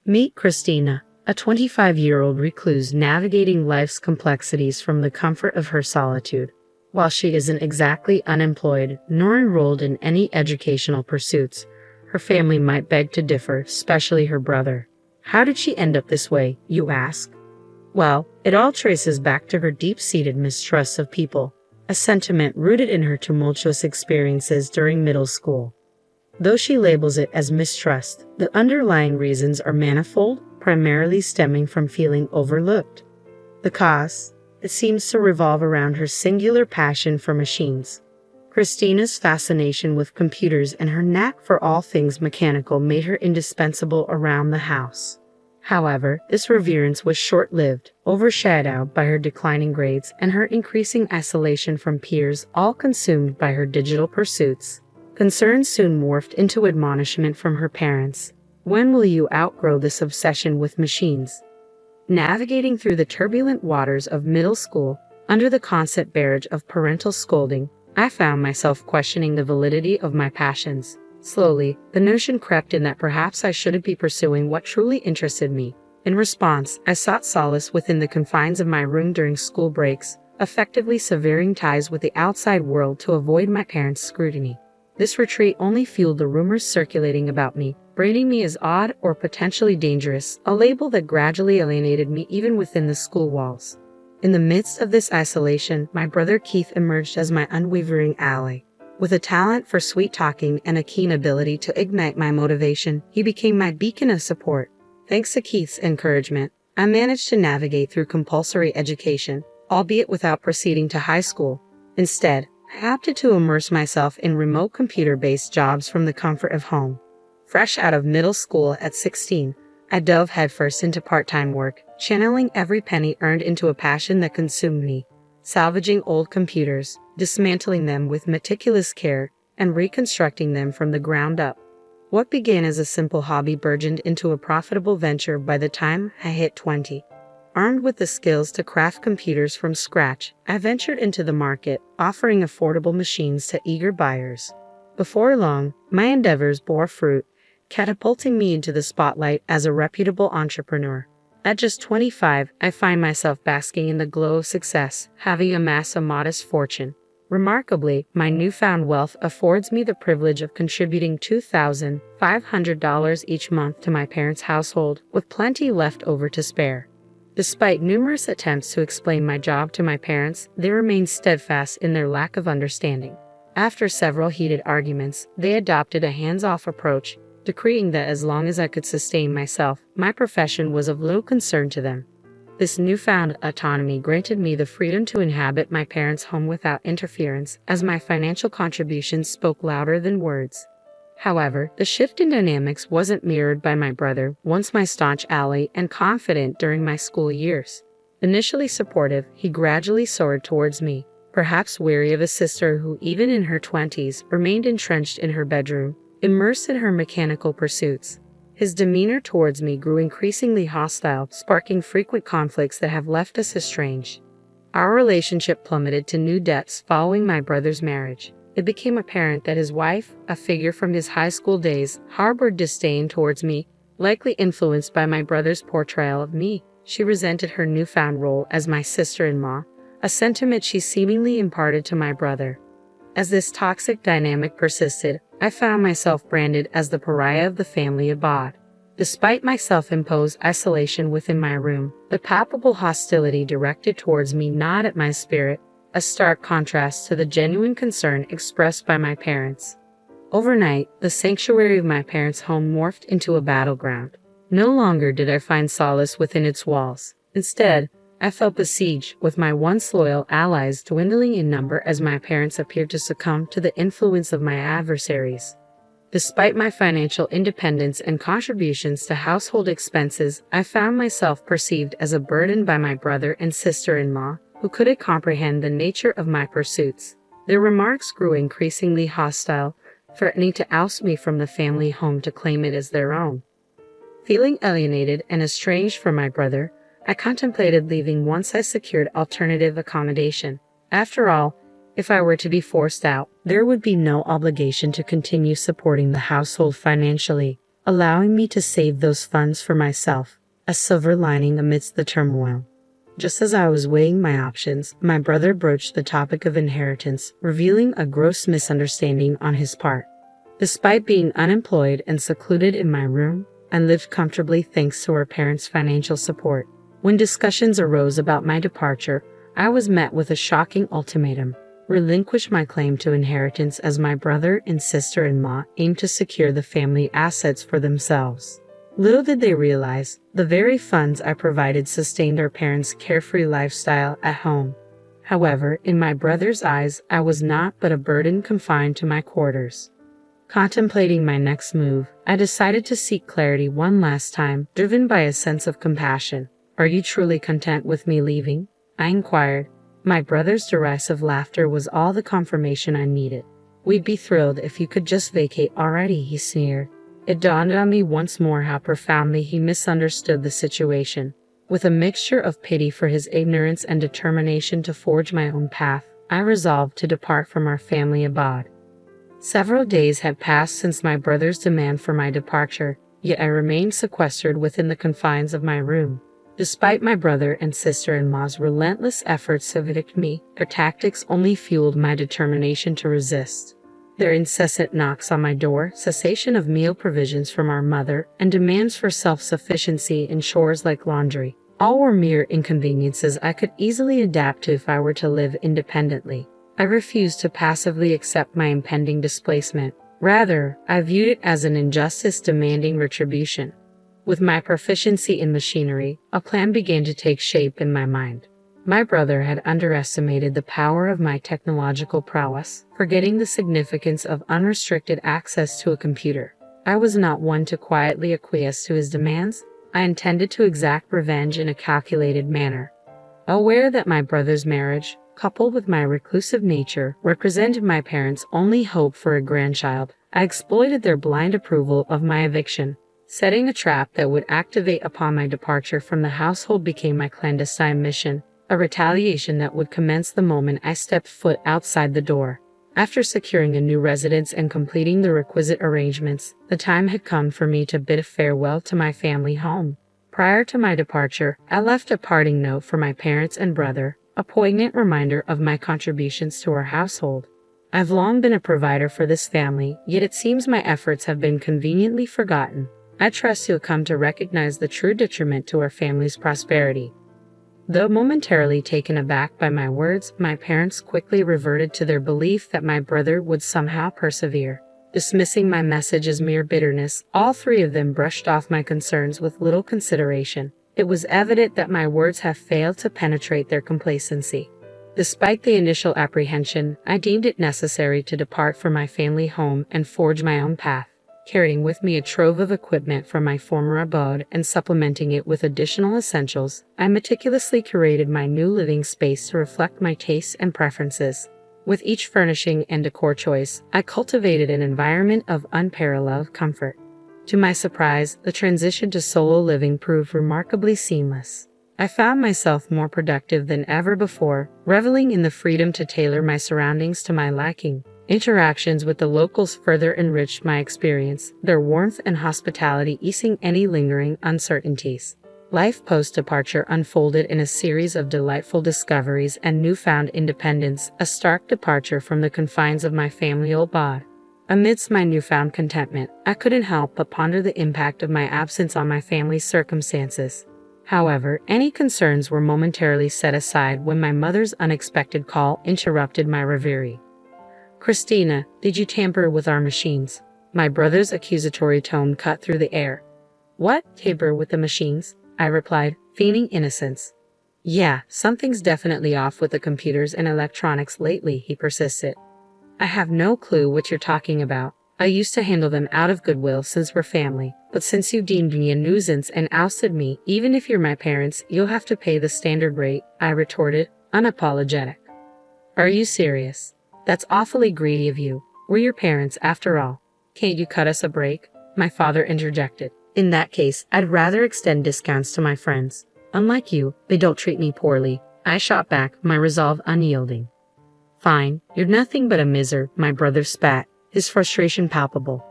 Meet Christina, a 25-year-old recluse navigating life's complexities from the comfort of her solitude. While she isn't exactly unemployed nor enrolled in any educational pursuits, her family might beg to differ, especially her brother. How did she end up this way, you ask? Well, it all traces back to her deep-seated mistrust of people, a sentiment rooted in her tumultuous experiences during middle school. Though she labels it as mistrust, the underlying reasons are manifold, primarily stemming from feeling overlooked. The cause? It seems to revolve around her singular passion for machines. Christina's fascination with computers and her knack for all things mechanical made her indispensable around the house. However, this reverence was short-lived, overshadowed by her declining grades and her increasing isolation from peers, all consumed by her digital pursuits. Concern soon morphed into admonishment from her parents. When will you outgrow this obsession with machines? Navigating through the turbulent waters of middle school, under the constant barrage of parental scolding, I found myself questioning the validity of my passions. Slowly, the notion crept in that perhaps I shouldn't be pursuing what truly interested me. In response, I sought solace within the confines of my room during school breaks, effectively severing ties with the outside world to avoid my parents' scrutiny. This retreat only fueled the rumors circulating about me, branding me as odd or potentially dangerous, a label that gradually alienated me even within the school walls. In the midst of this isolation, my brother Keith emerged as my unwavering ally. With a talent for sweet-talking and a keen ability to ignite my motivation, he became my beacon of support. Thanks to Keith's encouragement, I managed to navigate through compulsory education, albeit without proceeding to high school. Instead, I opted to immerse myself in remote computer-based jobs from the comfort of home. Fresh out of middle school at 16, I dove headfirst into part-time work, channeling every penny earned into a passion that consumed me. Salvaging old computers, dismantling them with meticulous care, and reconstructing them from the ground up. What began as a simple hobby burgeoned into a profitable venture by the time I hit 20. Armed with the skills to craft computers from scratch, I ventured into the market, offering affordable machines to eager buyers. Before long, my endeavors bore fruit, catapulting me into the spotlight as a reputable entrepreneur. At just 25, I find myself basking in the glow of success, having amassed a modest fortune. Remarkably, my newfound wealth affords me the privilege of contributing $2,500 each month to my parents' household, with plenty left over to spare. Despite numerous attempts to explain my job to my parents, they remained steadfast in their lack of understanding. After several heated arguments, they adopted a hands-off approach, decreeing that as long as I could sustain myself, my profession was of little concern to them. This newfound autonomy granted me the freedom to inhabit my parents' home without interference, as my financial contributions spoke louder than words. However, the shift in dynamics wasn't mirrored by my brother, once my staunch ally and confidant during my school years. Initially supportive, he gradually soared towards me, perhaps weary of a sister who, even in her 20s, remained entrenched in her bedroom, immersed in her mechanical pursuits. His demeanor towards me grew increasingly hostile, sparking frequent conflicts that have left us estranged. Our relationship plummeted to new depths following my brother's marriage. It became apparent that his wife, a figure from his high school days, harbored disdain towards me, likely influenced by my brother's portrayal of me. She resented her newfound role as my sister-in-law, a sentiment she seemingly imparted to my brother. As this toxic dynamic persisted, I found myself branded as the pariah of the family abode. Despite my self-imposed isolation within my room, the palpable hostility directed towards me gnawed at my spirit, a stark contrast to the genuine concern expressed by my parents. Overnight, the sanctuary of my parents' home morphed into a battleground. No longer did I find solace within its walls. Instead, I felt besieged, with my once loyal allies dwindling in number as my parents appeared to succumb to the influence of my adversaries. Despite my financial independence and contributions to household expenses, I found myself perceived as a burden by my brother and sister-in-law, who couldn't comprehend the nature of my pursuits. Their remarks grew increasingly hostile, threatening to oust me from the family home to claim it as their own. Feeling alienated and estranged from my brother, I contemplated leaving once I secured alternative accommodation. After all, if I were to be forced out, there would be no obligation to continue supporting the household financially. allowing me to save those funds for myself, a silver lining amidst the turmoil. Just as I was weighing my options, my brother broached the topic of inheritance, revealing a gross misunderstanding on his part. Despite being unemployed and secluded in my room, I lived comfortably thanks to our parents' financial support. When discussions arose about my departure, I was met with a shocking ultimatum: relinquish my claim to inheritance, as my brother and sister-in-law aimed to secure the family assets for themselves. Little did they realize, the very funds I provided sustained our parents' carefree lifestyle at home. However, in my brother's eyes, I was not but a burden confined to my quarters. Contemplating my next move, I decided to seek clarity one last time, driven by a sense of compassion. "Are you truly content with me leaving?" I inquired. My brother's derisive laughter was all the confirmation I needed. "We'd be thrilled if you could just vacate already," he sneered. It dawned on me once more how profoundly he misunderstood the situation. With a mixture of pity for his ignorance and determination to forge my own path, I resolved to depart from our family abode. Several days had passed since my brother's demand for my departure, yet I remained sequestered within the confines of my room. Despite my brother and sister-in-law's relentless efforts to evict me, their tactics only fueled my determination to resist. Their incessant knocks on my door, cessation of meal provisions from our mother, and demands for self-sufficiency in chores like laundry, all were mere inconveniences I could easily adapt to if I were to live independently. I refused to passively accept my impending displacement. Rather, I viewed it as an injustice demanding retribution. With my proficiency in machinery, a plan began to take shape in my mind. My brother had underestimated the power of my technological prowess, forgetting the significance of unrestricted access to a computer. I was not one to quietly acquiesce to his demands. I intended to exact revenge in a calculated manner. Aware that my brother's marriage, coupled with my reclusive nature, represented my parents' only hope for a grandchild, I exploited their blind approval of my eviction. Setting a trap that would activate upon my departure from the household became my clandestine mission, a retaliation that would commence the moment I stepped foot outside the door. After securing a new residence and completing the requisite arrangements, the time had come for me to bid farewell to my family home. Prior to my departure, I left a parting note for my parents and brother, a poignant reminder of my contributions to our household. I've long been a provider for this family, yet it seems my efforts have been conveniently forgotten. I trust you'll come to recognize the true detriment to our family's prosperity. Though momentarily taken aback by my words, my parents quickly reverted to their belief that my brother would somehow persevere. Dismissing my message as mere bitterness, all three of them brushed off my concerns with little consideration. It was evident that my words have failed to penetrate their complacency. Despite the initial apprehension, I deemed it necessary to depart from my family home and forge my own path. Carrying with me a trove of equipment from my former abode and supplementing it with additional essentials, I meticulously curated my new living space to reflect my tastes and preferences. With each furnishing and decor choice, I cultivated an environment of unparalleled comfort. To my surprise, the transition to solo living proved remarkably seamless. I found myself more productive than ever before, reveling in the freedom to tailor my surroundings to my liking. Interactions with the locals further enriched my experience, their warmth and hospitality easing any lingering uncertainties. Life post-departure unfolded in a series of delightful discoveries and newfound independence, a stark departure from the confines of my family abode. Amidst my newfound contentment, I couldn't help but ponder the impact of my absence on my family's circumstances. However, any concerns were momentarily set aside when my mother's unexpected call interrupted my reverie. "Christina, did you tamper with our machines?" My brother's accusatory tone cut through the air. "What? Tamper with the machines?" I replied, feigning innocence. "Yeah, something's definitely off with the computers and electronics lately," he persisted. "I have no clue what you're talking about. I used to handle them out of goodwill since we're family, but since you deemed me a nuisance and ousted me, even if you're my parents, you'll have to pay the standard rate," I retorted, unapologetic. "Are you serious? That's awfully greedy of you. We're your parents, after all. Can't you cut us a break?" my father interjected. "In that case, I'd rather extend discounts to my friends. Unlike you, they don't treat me poorly," I shot back, my resolve unyielding. "Fine, you're nothing but a miser," my brother spat, his frustration palpable.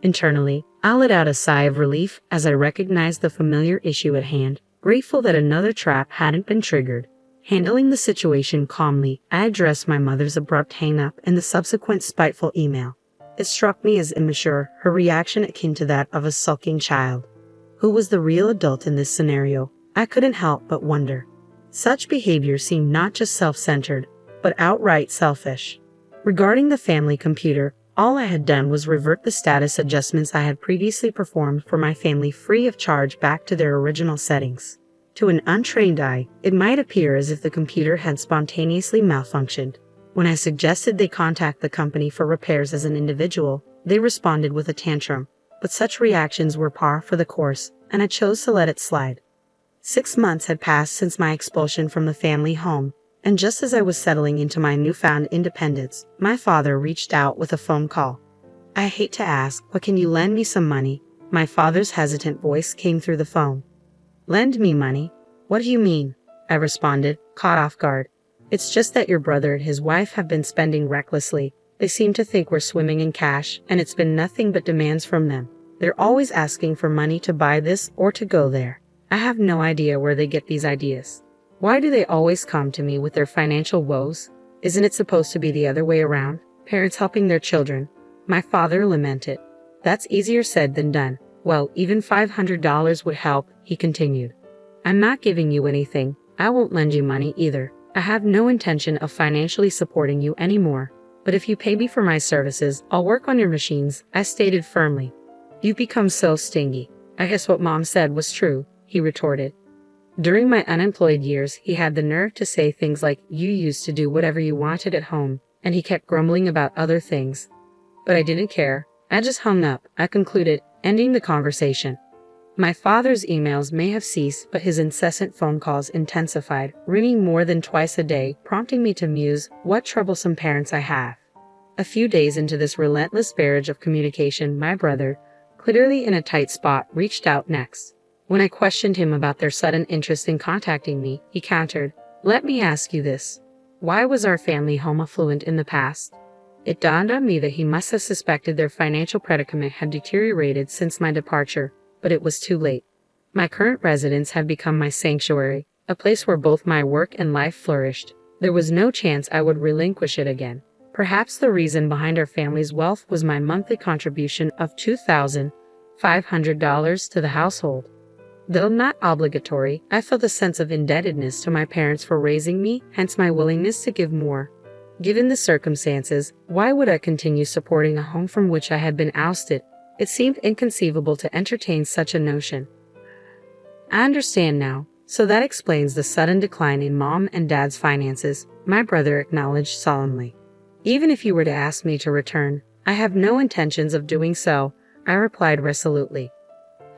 Internally, I let out a sigh of relief as I recognized the familiar issue at hand, grateful that another trap hadn't been triggered. Handling the situation calmly, I addressed my mother's abrupt hang-up and the subsequent spiteful email. It struck me as immature, her reaction akin to that of a sulking child. Who was the real adult in this scenario? I couldn't help but wonder. Such behavior seemed not just self-centered, but outright selfish. Regarding the family computer, all I had done was revert the status adjustments I had previously performed for my family free of charge back to their original settings. To an untrained eye, it might appear as if the computer had spontaneously malfunctioned. When I suggested they contact the company for repairs as an individual, they responded with a tantrum, but such reactions were par for the course, and I chose to let it slide. 6 months had passed since my expulsion from the family home, and just as I was settling into my newfound independence, my father reached out with a phone call. I hate to ask, but can you lend me some money? My father's hesitant voice came through the phone. Lend me money? What do you mean? I responded, caught off guard. It's just that your brother and his wife have been spending recklessly. They seem to think we're swimming in cash, and it's been nothing but demands from them. They're always asking for money to buy this or to go there. I have no idea where they get these ideas. Why do they always come to me with their financial woes? Isn't it supposed to be the other way around? Parents helping their children. My father lamented. That's easier said than done. Well, even $500 would help, he continued. I'm not giving you anything. I won't lend you money either. I have no intention of financially supporting you anymore. But if you pay me for my services, I'll work on your machines, I stated firmly. You've become so stingy. I guess what Mom said was true, he retorted. During my unemployed years, he had the nerve to say things like, you used to do whatever you wanted at home, and he kept grumbling about other things. But I didn't care. I just hung up, I concluded, ending the conversation. My father's emails may have ceased, but his incessant phone calls intensified, ringing more than twice a day, prompting me to muse, what troublesome parents I have. A few days into this relentless barrage of communication, my brother, clearly in a tight spot, reached out next. When I questioned him about their sudden interest in contacting me, he countered, let me ask you this. Why was our family home affluent in the past? It dawned on me that he must have suspected their financial predicament had deteriorated since my departure, but it was too late. My current residence had become my sanctuary, a place where both my work and life flourished. There was no chance I would relinquish it again. Perhaps the reason behind our family's wealth was my monthly contribution of $2,500 to the household. Though not obligatory, I felt a sense of indebtedness to my parents for raising me, hence my willingness to give more. Given the circumstances, why would I continue supporting a home from which I had been ousted? It seemed inconceivable to entertain such a notion. I understand now, so that explains the sudden decline in Mom and Dad's finances, my brother acknowledged solemnly. Even if you were to ask me to return, I have no intentions of doing so, I replied resolutely.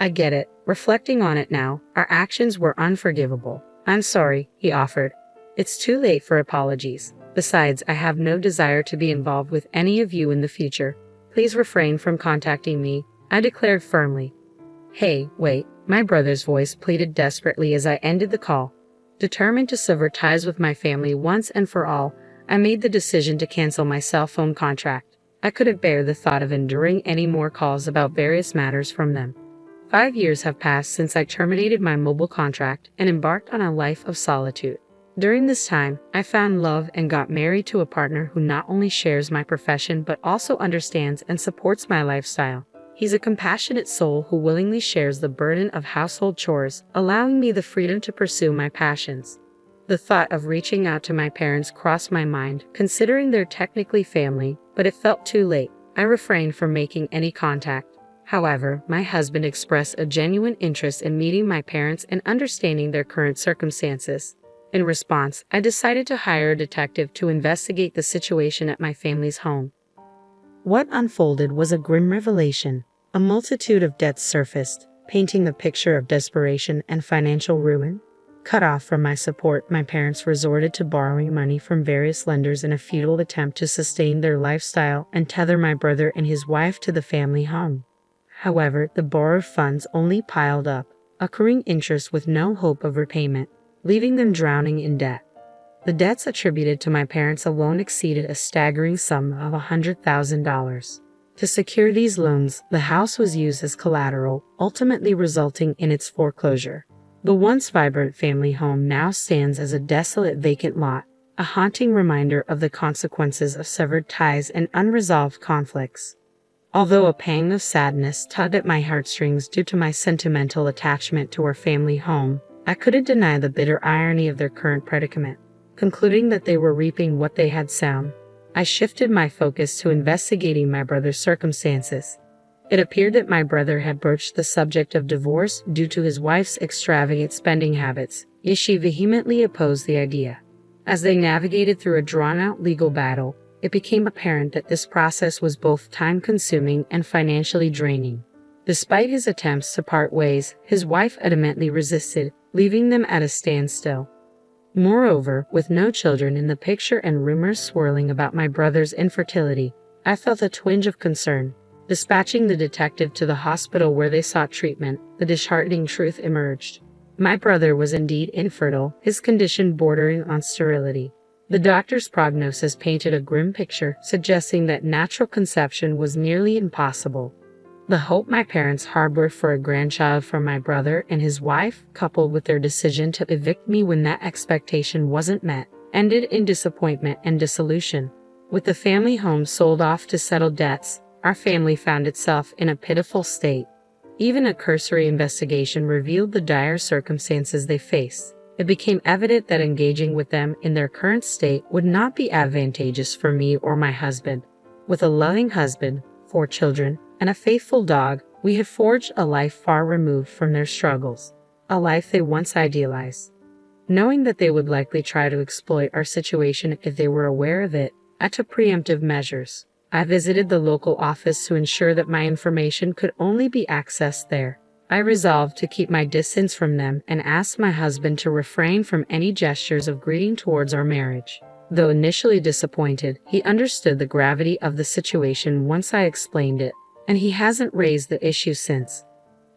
I get it. Reflecting on it now, our actions were unforgivable. I'm sorry, he offered. It's too late for apologies. Besides, I have no desire to be involved with any of you in the future. Please refrain from contacting me, I declared firmly. Hey, wait, my brother's voice pleaded desperately as I ended the call. Determined to sever ties with my family once and for all, I made the decision to cancel my cell phone contract. I couldn't bear the thought of enduring any more calls about various matters from them. 5 years have passed since I terminated my mobile contract and embarked on a life of solitude. During this time, I found love and got married to a partner who not only shares my profession but also understands and supports my lifestyle. He's a compassionate soul who willingly shares the burden of household chores, allowing me the freedom to pursue my passions. The thought of reaching out to my parents crossed my mind, considering they're technically family, but it felt too late. I refrained from making any contact. However, my husband expressed a genuine interest in meeting my parents and understanding their current circumstances. In response, I decided to hire a detective to investigate the situation at my family's home. What unfolded was a grim revelation. A multitude of debts surfaced, painting a picture of desperation and financial ruin. Cut off from my support, my parents resorted to borrowing money from various lenders in a futile attempt to sustain their lifestyle and tether my brother and his wife to the family home. However, the borrowed funds only piled up, accruing interest with no hope of repayment, leaving them drowning in debt. The debts attributed to my parents alone exceeded a staggering sum of $100,000. To secure these loans, the house was used as collateral, ultimately resulting in its foreclosure. The once vibrant family home now stands as a desolate vacant lot, a haunting reminder of the consequences of severed ties and unresolved conflicts. Although a pang of sadness tugged at my heartstrings due to my sentimental attachment to our family home, I couldn't deny the bitter irony of their current predicament. Concluding that they were reaping what they had sown, I shifted my focus to investigating my brother's circumstances. It appeared that my brother had broached the subject of divorce due to his wife's extravagant spending habits, yet she vehemently opposed the idea. As they navigated through a drawn-out legal battle, it became apparent that this process was both time-consuming and financially draining. Despite his attempts to part ways, his wife adamantly resisted, leaving them at a standstill. Moreover, with no children in the picture and rumors swirling about my brother's infertility, I felt a twinge of concern. Dispatching the detective to the hospital where they sought treatment, the disheartening truth emerged. My brother was indeed infertile, his condition bordering on sterility. The doctor's prognosis painted a grim picture, suggesting that natural conception was nearly impossible. The hope my parents harbored for a grandchild from my brother and his wife, coupled with their decision to evict me when that expectation wasn't met, ended in disappointment and dissolution. With the family home sold off to settle debts, our family found itself in a pitiful state. Even a cursory investigation revealed the dire circumstances they faced. It became evident that engaging with them in their current state would not be advantageous for me or my husband. With a loving husband, 4 children, and a faithful dog, we had forged a life far removed from their struggles, a life they once idealized. Knowing that they would likely try to exploit our situation if they were aware of it, I took preemptive measures. I visited the local office to ensure that my information could only be accessed there. I resolved to keep my distance from them and asked my husband to refrain from any gestures of greeting towards our marriage. Though initially disappointed, he understood the gravity of the situation once I explained it, and he hasn't raised the issue since.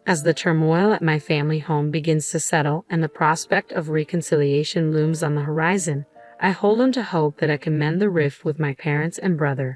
As the turmoil at my family home begins to settle and the prospect of reconciliation looms on the horizon, I hold on to hope that I can mend the rift with my parents and brother.